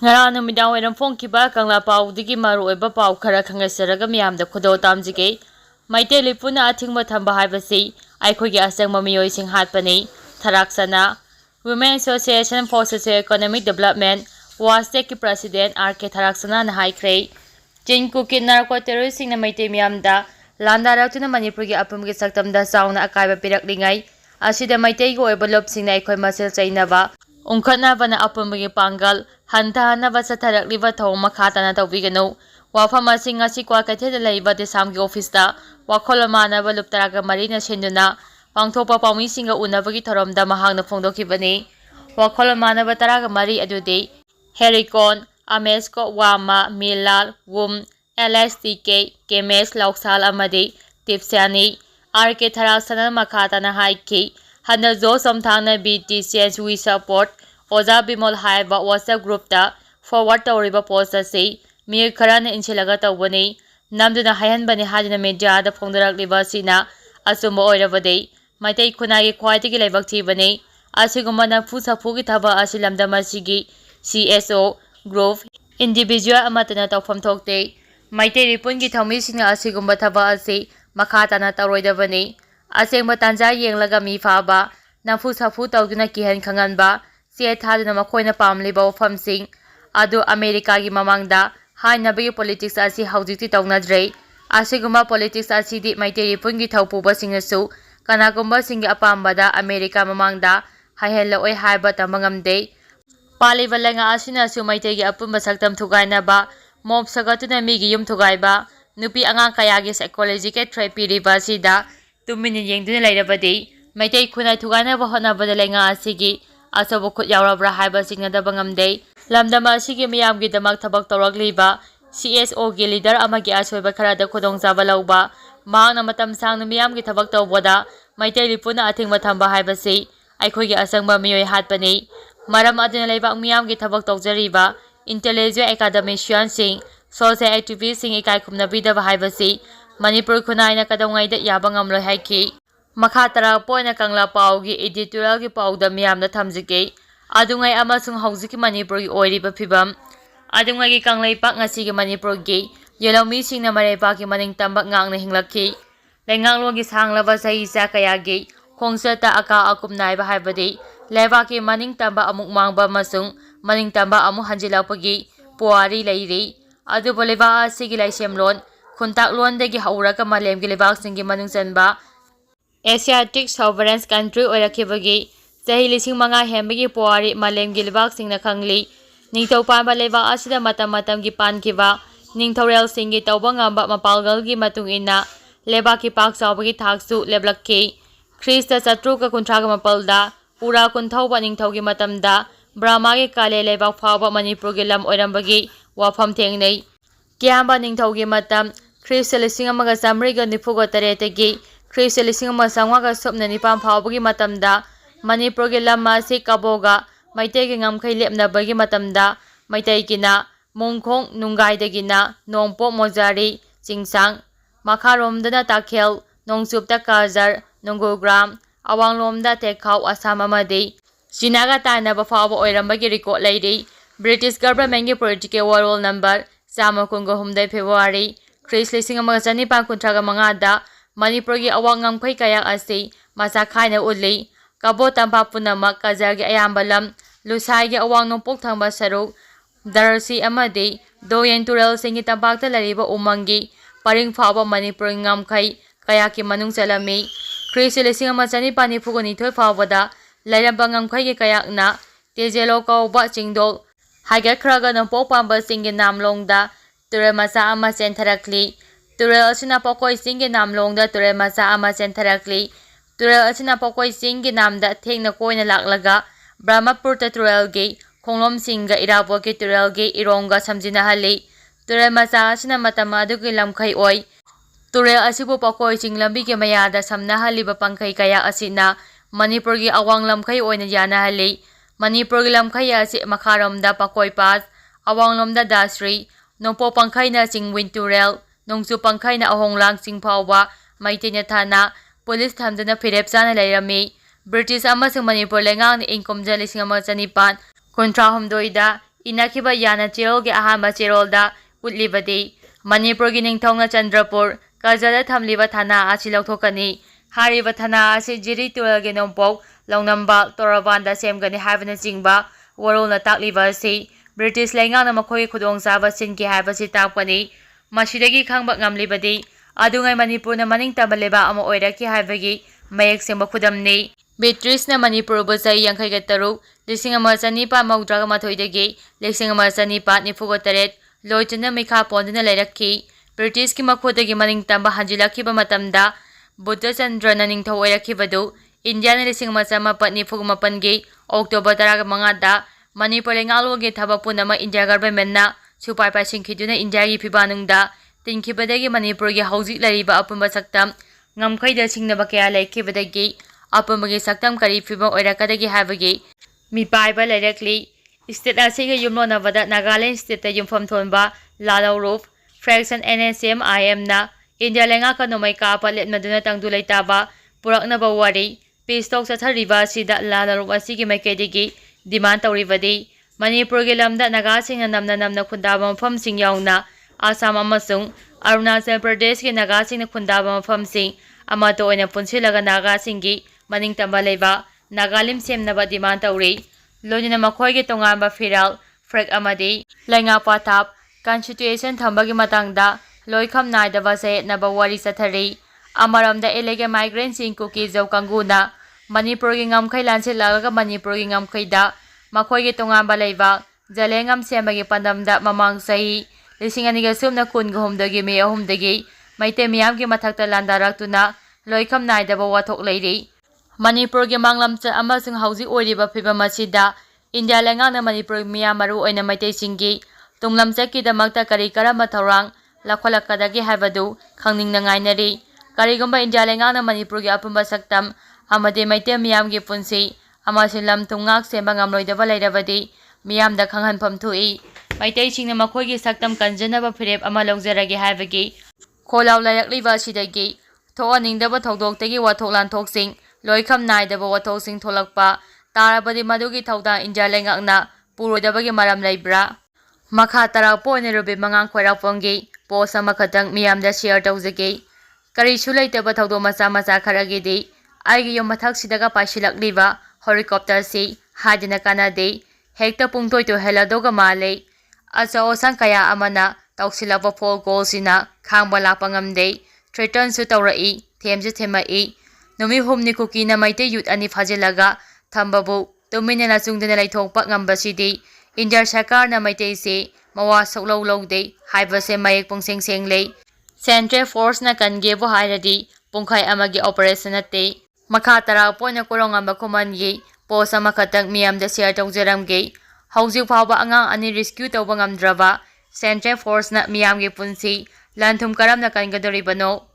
Ngara numidang wairam phongkiba kangla paudigi maru oiba pau khara khangasaraga miyamda khudo tamjige maite lipuna athingba thamba haibasi aikhogi asangma miyoi sing hatpani tharaksana Women Association for Socio-Economic Development WASTEC ki president RK tharaksana na haikre Jinku ki narco terrorist sing na maite miyamda landaratuna manipurgi apumgi saktamda sauna akaiba piraklingai asida maite go oiba lopsing na aikhoi masel chainaba ungkhatnaba na apumgi pangal hantahanaba satharakliba thong makhatana tawbiganu wapham asing asi Kwaikatheda leiba desamgi office wakhol manaba luptaraga marina senduna pangthopa pawmisinga unabagi thoromda mahangna phongdokhibani wakhol manaba taraga mari adude Herikon Amesko Wama Milal Wum LSTK Kemes Lauksal amadi Tipsani RK Tharaksana makhatana haiki hana zo samthangna BTCS we support Oza Bimol haiba WhatsApp group ta forward tawriba post asi mi kharana inchilaga tawbani namduna hayanbani hadina media da phongdarakliba sina asumba oirabade maitai khunagi khwaitigi laibak thibani asiguma na phusapu gi thaba asilamda masigi CSO group individual amatana tawfam thokte maitai ripun gi thami sina asigumba thaba asi makhatana tawroidabani asengba tanja yenglaga mi phaba nafu safu tawduna kihan khanganba se thaduna makhoina pamliba wafamsing adu America gi mamangda hainabagi politics asi haujiti tawnadre asiguma politics asi di maiteri pungi thaupuba singasu kanagumba singi apambada America mamangda haihella oi haiba tamangamde paliba lenga asina su maitegi apumba saktam thugaina ba mob sagatuna migi yum thugaiba nupi angang kayagi psychological therapy riba sida tumini yengduna lairabadi maitai khunai thugaina ba hona bada lenga asigi asobo khut yaurabra haiba singadaba ngamde lamdama asigi miyamgi damak thabak tawrakliba CSO gi leader amagi asoiba kharada khudongzaba lauba mahangna matam sangna miyamgi thabak tawboda maitai lipuna athingba thamba haibasi aikhogi asangba miyoi hatpani maram aduna leibak miyamgi thabak tawjariba intellectual academician sing social activist sing ikai khumna bidaba haibasi Manipur khunaina kadongaida yaba ngamloi haiki makhatara poina kangla paugi editorial gi pauda miyamna thamjige adungai amasung haujiki Manipur gi oiriba phibam adungai gi kanglai pak ngasi gi Manipur gi yelomi singna marepa gi maning tambak ngangna hinglakhi lengang gi sanglaba sahi sa kaya gi khongsata aka akum naiba haibadi leba ki maning tamba amuk mangba masung maning tamba amu hanjilapagi puari leiri adu boleba asigi laisemlon khuntak londagi hauraga malem gi lebak singi manung chanba Asiatic sovereign country oirakibagi chahi lising manga hembagi puari malem gi lebak singna khangli ningthau panba leba asida matam matam gi pankiba ningthorel singi tawba ngamba mapalgal gi matung ina leba ki pak sawbagi thaksu leblakki Krista Satruka kuntraga mapalda pura kunthauba ningthaugi matamda Brahma gi kale lebak phawba Manipur gi lam oirambagi wapham thengnei Kyamba ningthaugi matam Krista lising amaga samriga nifuga taretagi Krista lising ama sangwaga sopna nipam phawbagi matamda Manipur gi lam masi kaboga maitei gi ngamkhai lepnabagi matamda maitai kina mongkhong nungaidagina nongpo mojari chingsang makharomdana takhel nongsupta kajar nongogram awanglomda tekhau asam amadi Chinaga tainaba phawba oirambagi record leiri British government gi political warol number 135 February Chris lising amaga chanipan kuntraga mangada Manipur gi awang ngamkhai kayak asi masa khaina uli kabo tampa punamak kajar gi ayamba lam lusai gi awang nongpok thangba saruk darasi amadi doyen tural singi tampakta lariba umangi paring phawba Manipur ngamkhai kayaki manung chalami Chris lising ama chanipan nifugoni thoi phawbada lairamba ngamkhai gi kayakna tejelo kauba chingdol haigakhraga nongpok pamba singi namlongda turel masa ama chentharakli turel asina pokoi singi namlongda turel masa ama chentharakli turel asina pokoi singi namda thengna koina laklaga Brahmapur turel gi khonglom singa irabo gi turel gi ironga samjina hali turel masa asina matama adugi lamkhai oi turel asibu pokoi chinglambi gi mayada samna haliba pangkhai kaya asina Manipur gi awang lamkhai oina yana hali Manipur gi lamkhai asi makharomda pakoi pas awanglomda dasri nongpo pangkhai na chingwin turel nongsu pangkhai na ahonglang chingphawba maitena thana police thamdana phirep chana lairami British amasung Manipur lengang ni inkom jalising ama chanipan kontra homdoida इनाखिबा याना चेरोलगी अहामा चेरोलदा उतलिबदी मणिपुरगी निंगथौना चंद्रपुर कजदा थमलिबा थाना आसि लौथोकनी हारिबा थाना आसि जिरी तुरलगी नोंपोक लौनम्बा तोराबानदा सेमगनी हाइबना चिंगबा वरोलना ताकलिबा असि British लेंगाना मखोई खुदोंचाबा sinki हाइबसि ताकपनी मसिदगी खंगबा ngamlibadi adungai manipurna maning tabaleba ama oiraki haibagi mayek semba khudamni Beatrice Manipur bu sai yankhai ga taru lising ama chani pa maudra ga mathoi degi lising ama chani pa nifu ga taret loitna mikha pondna lairakhi British ki makhodagi maning tamba hanjilakhi ba matamda Buddha Chandra na ningthau oirakhi badu India na lising ama chama pa nifu ga mapangi October 15 da Manipur lengalu ge thaba punama India government na supai pa singkhiduna India gi phibanungda tinkhibadagi Manipur gi hauji lariba apumba saktam ngamkhaida singnaba kya laikhibadagi apumagi saktam kari phibang oirakadagi habagi mipaiba lairakli state asiga yumlonabada Nagaland state ta yumpham thonba Lalaurup fraction NSM IM na India lenga kanomai ka palet maduna tangdu laitaba puraknaba wari pistok sathariba sida Lalaurup asigi maikadigi demand tawribadi Manipur gi lamda naga singna namna khundaba mafam sing yauna Assam amasung Arunachal Pradesh ki naga singna khundaba mafam sing amato oina punsilaga naga singi maning tamba leba Nagalim semnaba demand tawri loina makhoi gi tonganba firal frek amadi lenga pathap constitution thambagi matangda loikham naidaba se naba wari sathari amaramda elege migrant sing kuki jau kanguna Manipur gi ngamkhai lanse lagaga Manipur gi ngamkhaida makhoi gi tonganba leba jalengam semagi pandamda mamang sahi lising aniga sumna kun gomdagi me ahumdagi maite miyam gi mathakta landaraktuna loikham naidaba wathok leiri Manipur gi manglamcha amasung hauji oiriba phibam asida India lengana Manipur Yamna Maru oina maite singi tunglamcha ki damakta kari karama thorang lakholakadagi haibadu khangning ngainari karigomba India lengana Manipur gi apumba saktam amade maite miyam gi punsi amasilam tungak semba ngamloidaba lairabadi miyamda khanghanpham thui maite singna makhoi gi saktam kanjanaba phirep ama longjaragi haibagi kholaw layakliba sidagi thoaningdaba thodok wathok lanthok loikham naidaba wathok sing tholakpa tarabadi madugi thauda India lengakna purodabagi maram leibra makha tarakpo ne rubi mangang khoirakpongi post ama khatang miyamda share tawjage kari sulaitaba thaudo macha kharagidi aigi yom mathak sidaga paisilakliba helicopter si hadina kanade hekta pungtoi to heladoga male acha osang kaya amana tawsilaba phol goal sina khangba lapangamde threaten su tawrai themje themai numi humni kuki na maite youth ani phajilaga thambabu tuminena chungdena laithokpa ngambasidi India sarkar na maite se mawa soklau lode haibase mayek pungseng senglei central force na kangebu hairadi pungkhai amagi operation ate makha tara poina Korounganba khumangi post ama khatang miyamda share tawjaramge hauji phawba angang ani rescue tawba ngamdraba central force na miyamgi punsi lanthum karamna kangadoribano